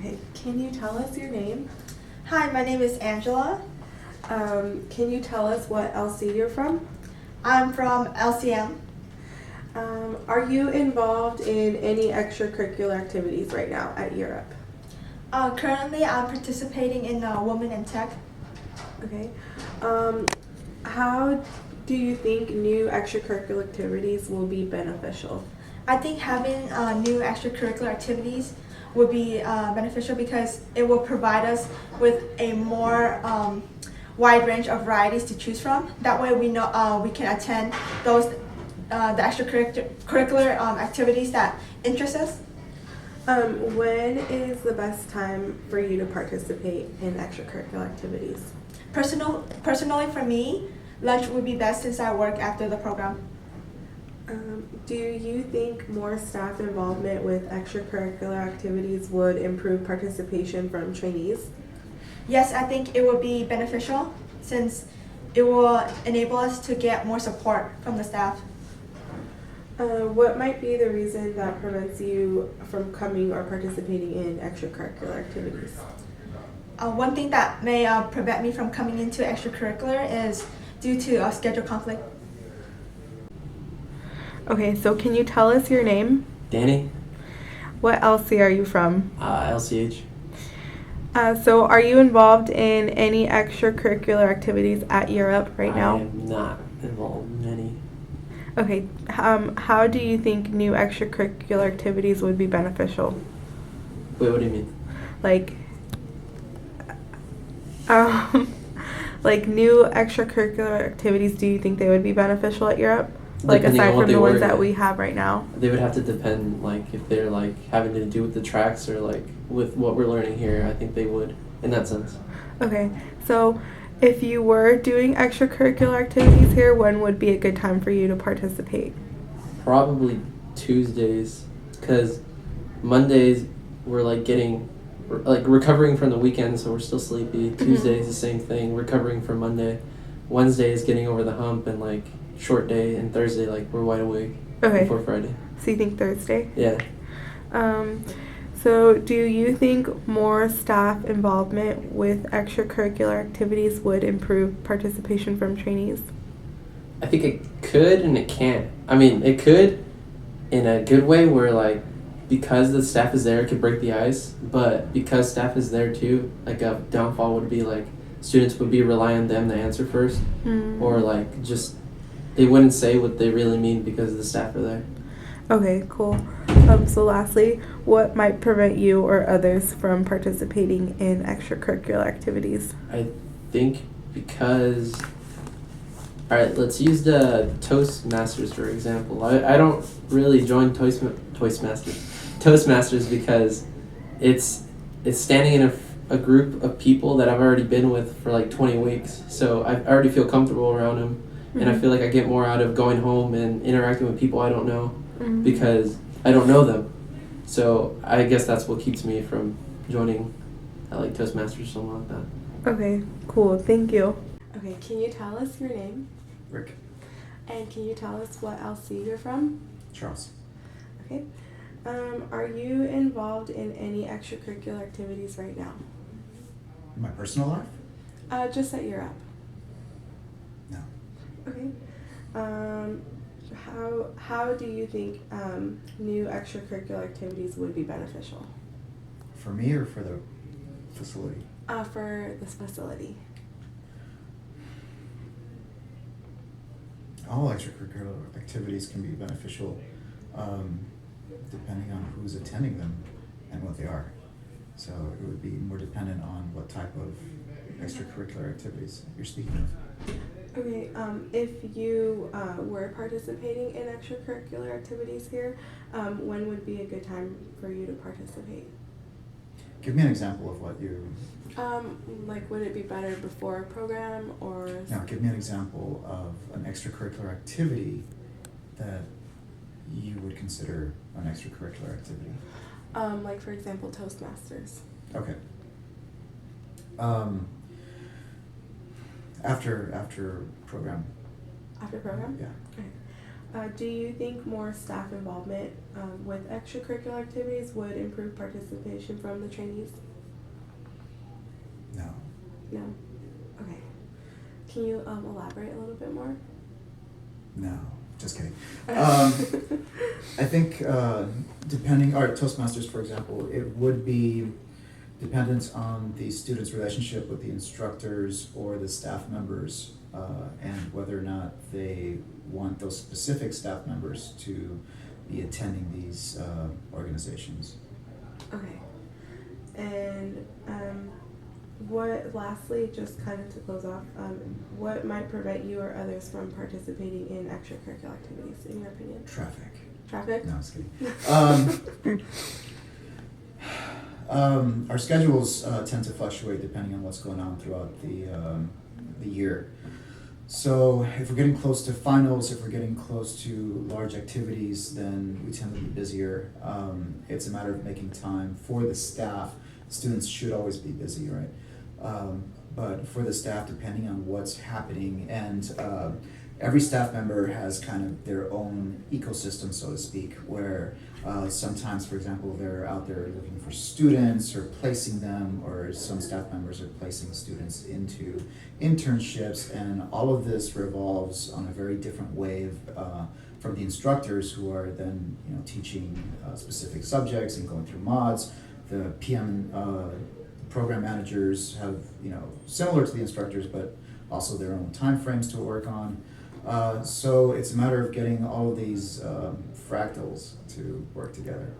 Okay, can you tell us your name? Hi, my name is Angela. Can you tell us what LC you're from? I'm from LCM. Are you involved in any extracurricular activities right now at Europe? Currently, I'm participating in Women in Tech. Okay. How do you think new extracurricular activities will be beneficial? I think having new extracurricular activities would be beneficial because it will provide us with a more wide range of varieties to choose from. That way, we know we can attend those the extracurricular activities that interest us. When is the best time for you to participate in extracurricular activities? Personally, for me, lunch would be best since I work after the program. Do you think more staff involvement with extracurricular activities would improve participation from trainees? Yes, I think it would be beneficial since it will enable us to get more support from the staff. What might be the reason that prevents you from coming or participating in extracurricular activities? One thing that may prevent me from coming into extracurricular is due to a schedule conflict. Okay, so can you tell us your name? Danny, What LC are you from? LCH. So are you involved in any extracurricular activities at Europe right now? I am not involved in any. Okay, how do you think new extracurricular activities would be beneficial? Wait, what do you mean? Like, like new extracurricular activities, do you think they would be beneficial at Europe? Like Depending on aside what from they the ones were, that yeah. we have right now? They would have to depend, like, if they're, like, having to do with the tracks or, like, with what we're learning here. I think they would, in that sense. Okay, so if you were doing extracurricular activities here, when would be a good time for you to participate? Probably Tuesdays, because Mondays we're, like, recovering from the weekend, so we're still sleepy. Tuesdays, the same thing, recovering from Monday. Wednesday is getting over the hump and, like, short day, and Thursday, like, we're wide awake before Friday. So you think Thursday? Yeah. So do you think more staff involvement with extracurricular activities would improve participation from trainees? I think it could and it can't. I mean, it could in a good way where, like, because the staff is there, it could break the ice, but because staff is there too, like, a downfall would be, like, students would be relying on them to answer first, or, like, just they wouldn't say what they really mean because the staff are there. Okay, cool. So lastly, what might prevent you or others from participating in extracurricular activities? I think because, all right, let's use the Toastmasters for example. I don't really join Toastmasters because it's standing in a group of people that I've already been with for like 20 weeks. So I already feel comfortable around them. And I feel like I get more out of going home and interacting with people I don't know because I don't know them. So I guess that's what keeps me from joining like Toastmasters or something like that. Okay, cool. Thank you. Okay, can you tell us your name? Rick. And can you tell us what LC you're from? Charles. Okay. Are you involved in any extracurricular activities right now? In my personal life? Just at Europe. No. Okay. How do you think new extracurricular activities would be beneficial? For me or for the facility? For this facility. All extracurricular activities can be beneficial depending on who's attending them and what they are. So it would be more dependent on what type of extracurricular activities you're speaking of. Okay, if you were participating in extracurricular activities here, when would be a good time for you to participate? Give me an example of what you... Like, would it be better before a program or... No, give me an example of an extracurricular activity that you would consider an extracurricular activity. Like, for example, Toastmasters. Okay. After program. After program? Yeah. Okay. Do you think more staff involvement with extracurricular activities would improve participation from the trainees? No. No? Okay. Can you elaborate a little bit more? No, just kidding. I think depending, our Toastmasters, for example, it would be dependent on the student's relationship with the instructors or the staff members, and whether or not they want those specific staff members to be attending these organizations. Okay. And lastly, just kind of to close off, what might prevent you or others from participating in extracurricular activities, in your opinion? Traffic. Traffic? No, I'm just kidding. Our schedules tend to fluctuate depending on what's going on throughout the year. So if we're getting close to finals, if we're getting close to large activities, then we tend to be busier. It's a matter of making time for the staff. Students should always be busy, right? But for the staff, depending on what's happening, and every staff member has kind of their own ecosystem, so to speak, where sometimes, for example, they're out there looking for students or placing them, or some staff members are placing students into internships, and all of this revolves on a very different wave from the instructors who are then teaching specific subjects and going through mods. The PM program managers have similar to the instructors, but also their own time frames to work on. So it's a matter of getting all of these fractals to work together.